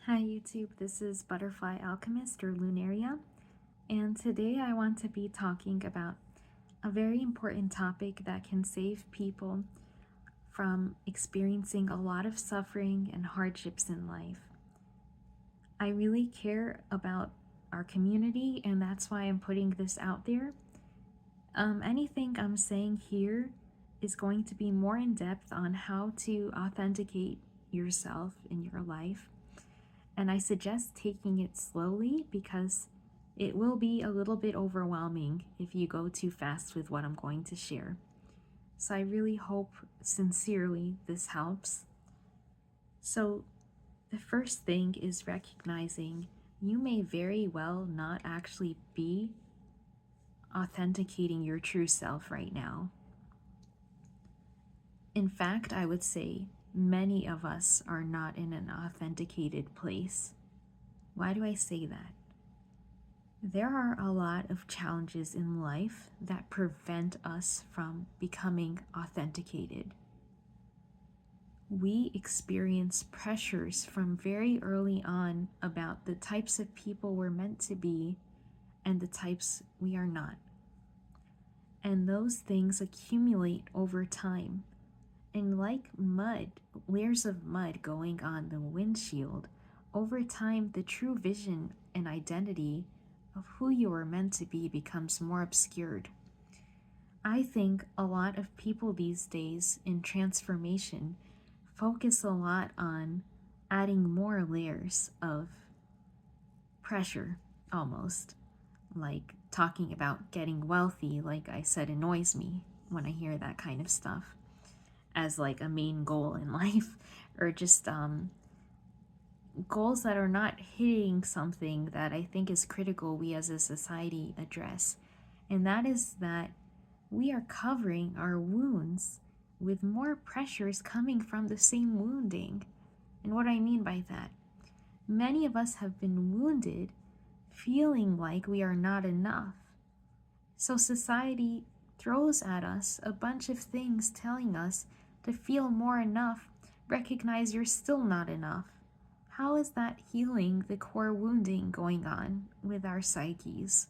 Hi YouTube, this is Butterfly Alchemist or Lunaria, and today I want to be talking about a very important topic that can save people from experiencing a lot of suffering and hardships in life. I really care about our community, and that's why I'm putting this out there. Anything I'm saying here is going to be more in depth on how to authenticate yourself in your life. And I suggest taking it slowly because it will be a little bit overwhelming if you go too fast with what I'm going to share. So I really hope sincerely this helps. So the first thing is recognizing you may very well not actually be authenticating your true self right now. In fact, I would say many of us are not in an authenticated place. Why do I say that? There are a lot of challenges in life that prevent us from becoming authenticated. We experience pressures from very early on about the types of people we're meant to be and the types we are not. And those things accumulate over time. And like mud, layers of mud going on the windshield, over time the true vision and identity of who you are meant to be becomes more obscured. I think a lot of people these days in transformation focus a lot on adding more layers of pressure, almost. Like talking about getting wealthy, like I said, annoys me when I hear that kind of stuff as like a main goal in life, or just goals that are not hitting something that I think is critical we as a society address. And that is that we are covering our wounds with more pressures coming from the same wounding. And what I mean by that, many of us have been wounded feeling like we are not enough. So society throws at us a bunch of things telling us to feel more enough, recognize you're still not enough. How is that healing the core wounding going on with our psyches?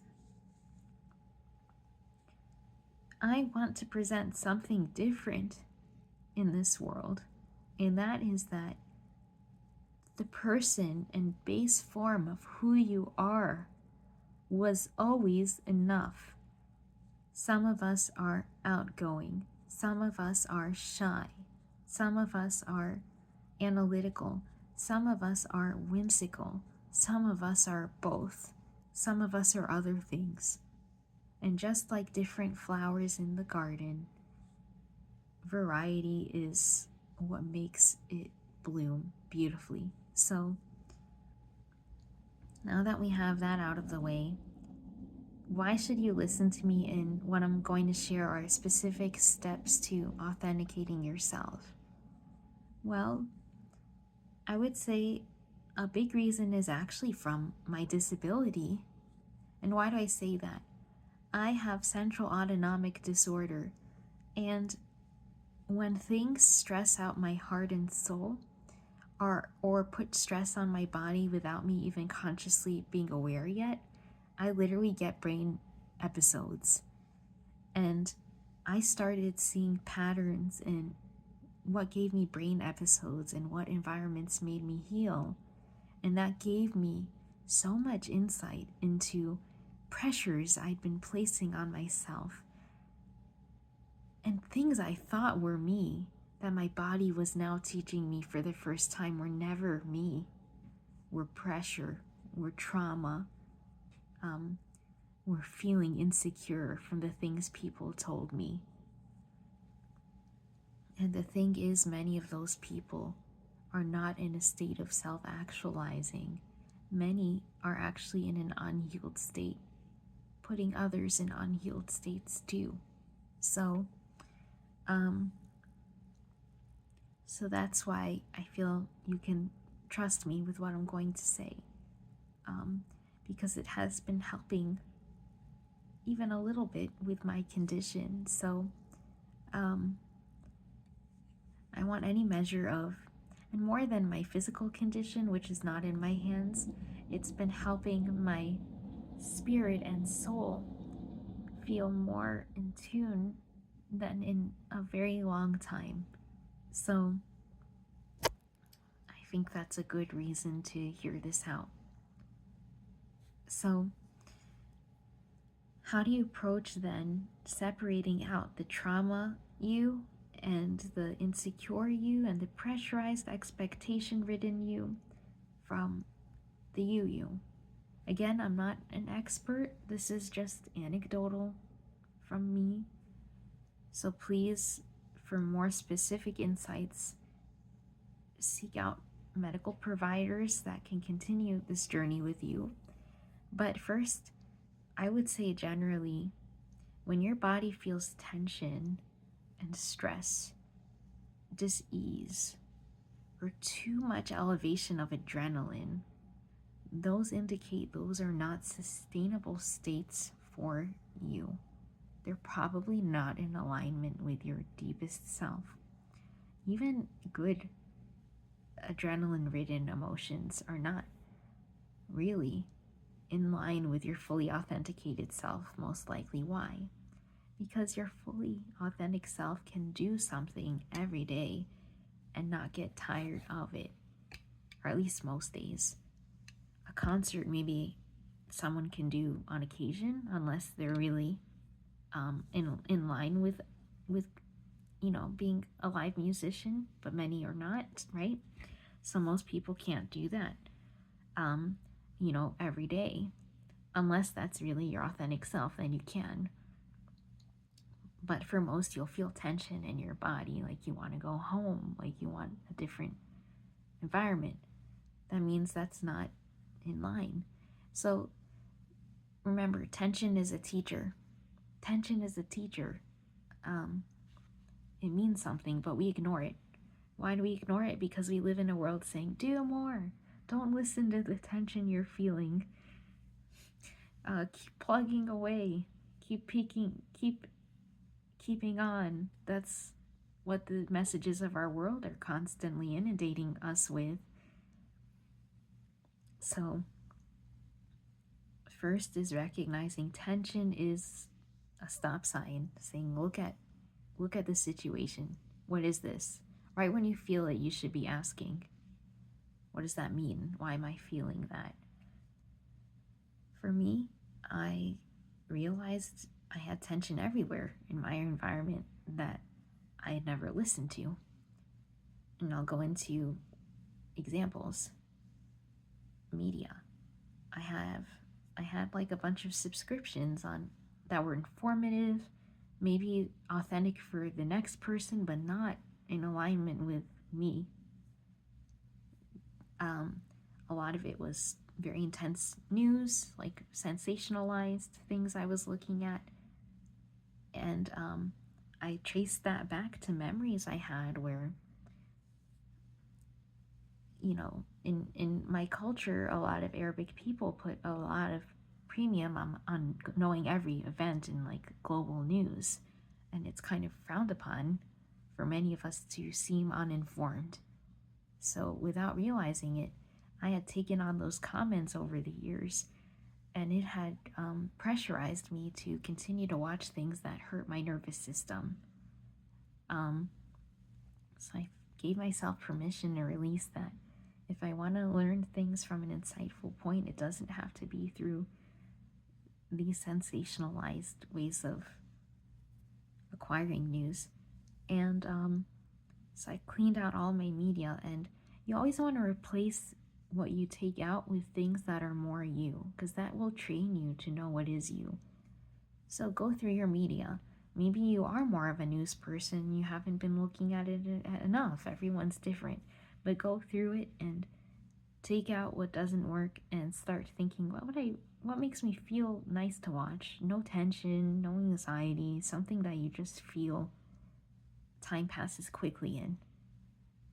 I want to present something different in this world, and that is that the person and base form of who you are was always enough. Some of us are outgoing, some of us are shy, some of us are analytical, some of us are whimsical, some of us are both, some of us are other things. And just like different flowers in the garden, variety is what makes it bloom beautifully. So now that we have that out of the way, why should you listen to me? And what I'm going to share are specific steps to authenticating yourself. Well, I would say a big reason is actually from my disability. And why do I say that? I have central autonomic disorder, and when things stress out my heart and soul, or put stress on my body without me even consciously being aware yet, I literally get brain episodes. And I started seeing patterns in what gave me brain episodes and what environments made me heal. And that gave me so much insight into pressures I'd been placing on myself and things I thought were me that my body was now teaching me for the first time were never me, were pressure, were trauma, were feeling insecure from the things people told me. And the thing is, many of those people are not in a state of self-actualizing. Many are actually in an unhealed state, putting others in unhealed states too. So that's why I feel you can trust me with what I'm going to say, because it has been helping even a little bit with my condition. So I want any measure of And more than my physical condition, which is not in my hands, it's been helping my spirit and soul feel more in tune than in a very long time. So I think that's a good reason to hear this out. So, how do you approach then separating out the trauma you and the insecure you and the pressurized expectation ridden you from the you? Again, I'm not an expert. This is just anecdotal from me. So please, for more specific insights, seek out medical providers that can continue this journey with you. But first, I would say generally, when your body feels tension and stress, dis-ease, or too much elevation of adrenaline, those indicate those are not sustainable states for you. They're probably not in alignment with your deepest self. Even good adrenaline-ridden emotions are not really in line with your fully authenticated self, most likely. Why? Because your fully authentic self can do something every day and not get tired of it, or at least most days. A concert maybe someone can do on occasion, unless they're really in line with being a live musician, but many are not, right? So most people can't do that every day, unless that's really your authentic self. Then you can. But for most, you'll feel tension in your body, like you want to go home, like you want a different environment. That means that's not in line. So remember, tension is a teacher. Tension is a teacher. It means something, but we ignore it. Why do we ignore it? Because we live in a world saying, do more. Don't listen to the tension you're feeling. Keep plugging away. Keep peeking. Keeping on. That's what the messages of our world are constantly inundating us with. So, first is recognizing tension is a stop sign, saying, look at the situation. What is this? Right when you feel it, you should be asking, what does that mean? Why am I feeling that? For me, I realized I had tension everywhere in my environment that I had never listened to. And I'll go into examples. Media. I had like a bunch of subscriptions on that were informative, maybe authentic for the next person, but not in alignment with me. A lot of it was very intense news, like sensationalized things I was looking at. And I traced that back to memories I had where, in my culture, a lot of Arabic people put a lot of premium on knowing every event in like global news. And it's kind of frowned upon for many of us to seem uninformed. So without realizing it, I had taken on those comments over the years, and it had pressurized me to continue to watch things that hurt my nervous system. So I gave myself permission to release that. If I want to learn things from an insightful point, it doesn't have to be through these sensationalized ways of acquiring news. And so I cleaned out all my media, and you always want to replace what you take out with things that are more you, because that will train you to know what is you. So go through your media. Maybe you are more of a news person, you haven't been looking at it enough. Everyone's different. But go through it and take out what doesn't work and start thinking, what makes me feel nice to watch? No tension, no anxiety, something that you just feel time passes quickly in.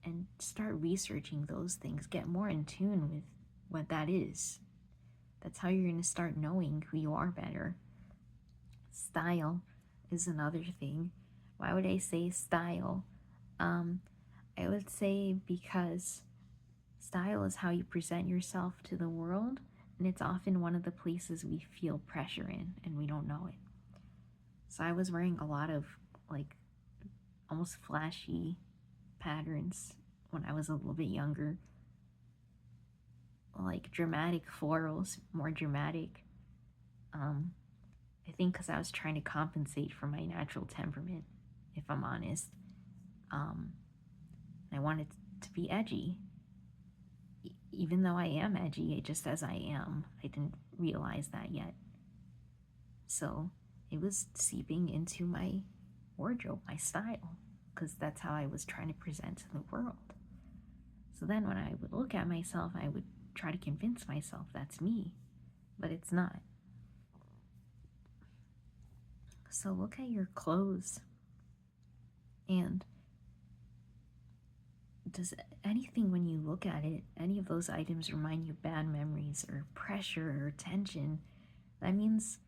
And start researching those things. Get more in tune with what that is. That's how you're going to start knowing who you are better. Style is another thing. Why would I say style? I would say because style is how you present yourself to the world, and it's often one of the places we feel pressure in and we don't know it. So I was wearing a lot of like almost flashy patterns when I was a little bit younger, like dramatic florals, more dramatic. I think because I was trying to compensate for my natural temperament, if I'm honest. Um, I wanted to be edgy, even though I am edgy, just as I am. I didn't realize that yet. So it was seeping into my wardrobe, my style, because that's how I was trying to present to the world. So then when I would look at myself, I would try to convince myself that's me, but it's not. So look at your clothes, and does anything, when you look at it, any of those items remind you of bad memories or pressure or tension? That means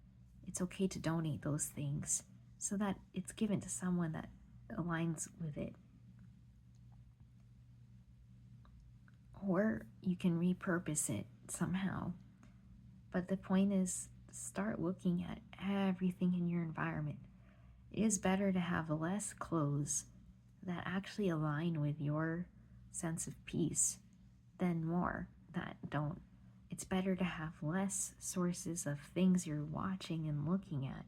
it's okay to donate those things so that it's given to someone that aligns with it. Or you can repurpose it somehow. But the point is, start looking at everything in your environment. It is better to have less clothes that actually align with your sense of peace than more that don't. It's better to have less sources of things you're watching and looking at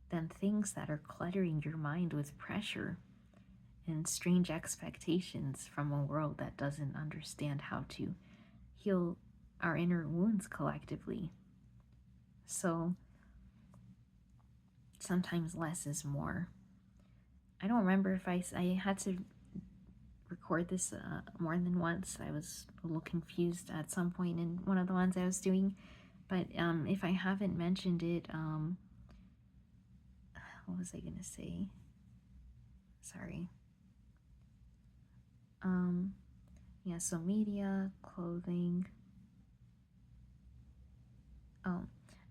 than things that are cluttering your mind with pressure and strange expectations from a world that doesn't understand how to heal our inner wounds collectively. So sometimes less is more. I don't remember if I had to record this more than once. I was a little confused at some point in one of the ones I was doing, but if I haven't mentioned it, what was I gonna say? Sorry. Yeah, so media, clothing. Oh,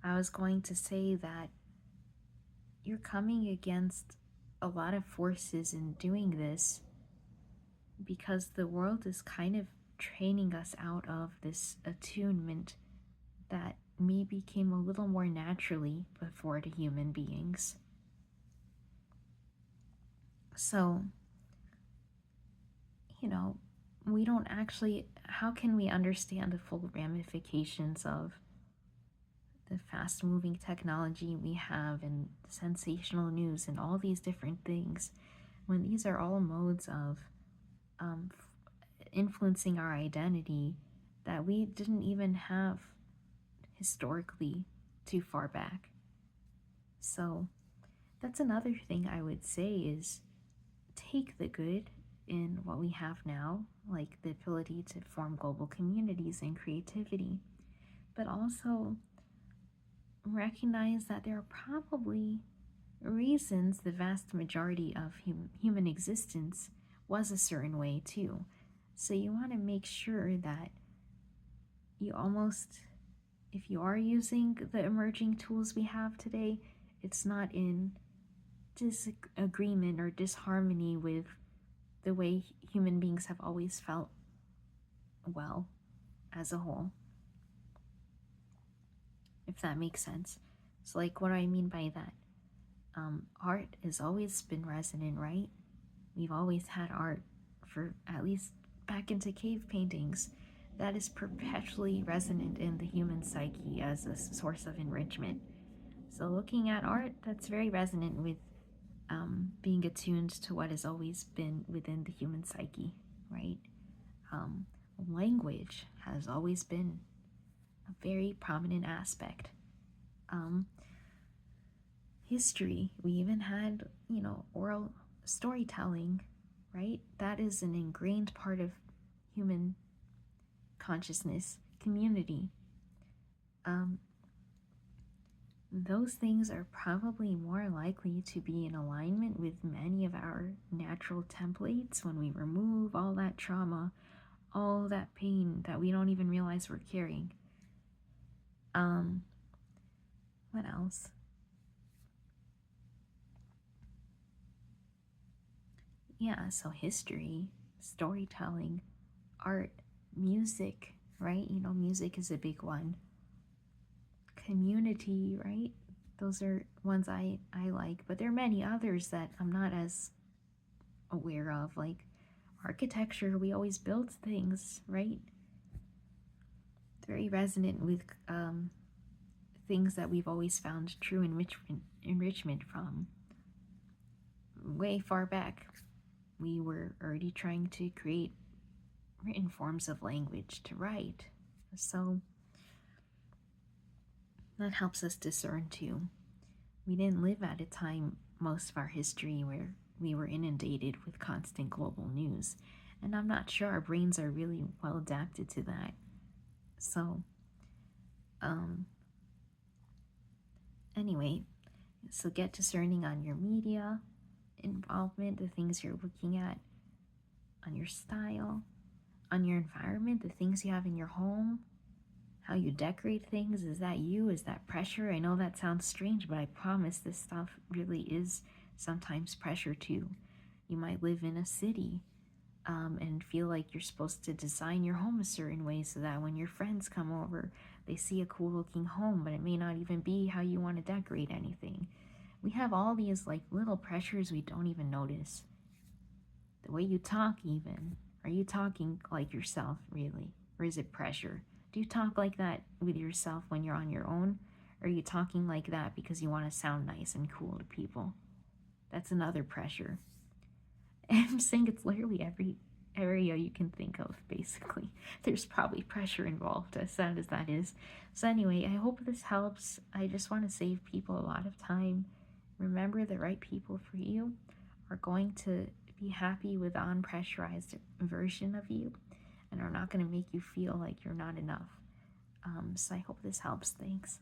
I was going to say that you're coming against a lot of forces in doing this because the world is kind of training us out of this attunement that maybe came a little more naturally before to human beings. So, we don't actually, how can we understand the full ramifications of the fast moving technology we have and sensational news and all these different things when these are all modes of influencing our identity that we didn't even have historically too far back? So that's another thing I would say is take the good in what we have now, like the ability to form global communities and creativity, but also recognize that there are probably reasons the vast majority of human existence was a certain way too. So you want to make sure that you almost, if you are using the emerging tools we have today, it's not in disagreement or disharmony with the way human beings have always felt well as a whole, if that makes sense. So like, what do I mean by that? Art has always been resonant, right? We've always had art, for at least back into cave paintings, that is perpetually resonant in the human psyche as a source of enrichment. So looking at art, that's very resonant with being attuned to what has always been within the human psyche, right? Language has always been a very prominent aspect. History, we even had, oral storytelling, right? That is an ingrained part of human consciousness, community. Those things are probably more likely to be in alignment with many of our natural templates when we remove all that trauma, all that pain that we don't even realize we're carrying. What else? Yeah, so history. storytelling, art, music, right? Music is a big one. Community, right? Those are ones I like, but there are many others that I'm not as aware of, like architecture. We always build things, right? Very resonant with things that we've always found true enrichment from. Way far back, we were already trying to create written forms of language to write. So that helps us discern too. We didn't live at a time, most of our history, where we were inundated with constant global news. And I'm not sure our brains are really well adapted to that. So, anyway, so get discerning on your media involvement, the things you're looking at, on your style, on your environment, the things you have in your home, how you decorate things. Is that you? Is that pressure? I know that sounds strange, but I promise this stuff really is sometimes pressure too. You might live in a city and feel like you're supposed to design your home a certain way so that when your friends come over, they see a cool looking home, but it may not even be how you want to decorate anything. We have all these like little pressures we don't even notice. The way you talk, even. Are you talking like yourself, really? Or is it pressure? Do you talk like that with yourself when you're on your own? Or are you talking like that because you want to sound nice and cool to people? That's another pressure. I'm saying it's literally every area you can think of, basically. There's probably pressure involved, as sad as that is. So, anyway, I hope this helps. I just want to save people a lot of time. Remember, the right people for you are going to be happy with the unpressurized version of you and are not going to make you feel like you're not enough. So, I hope this helps. Thanks.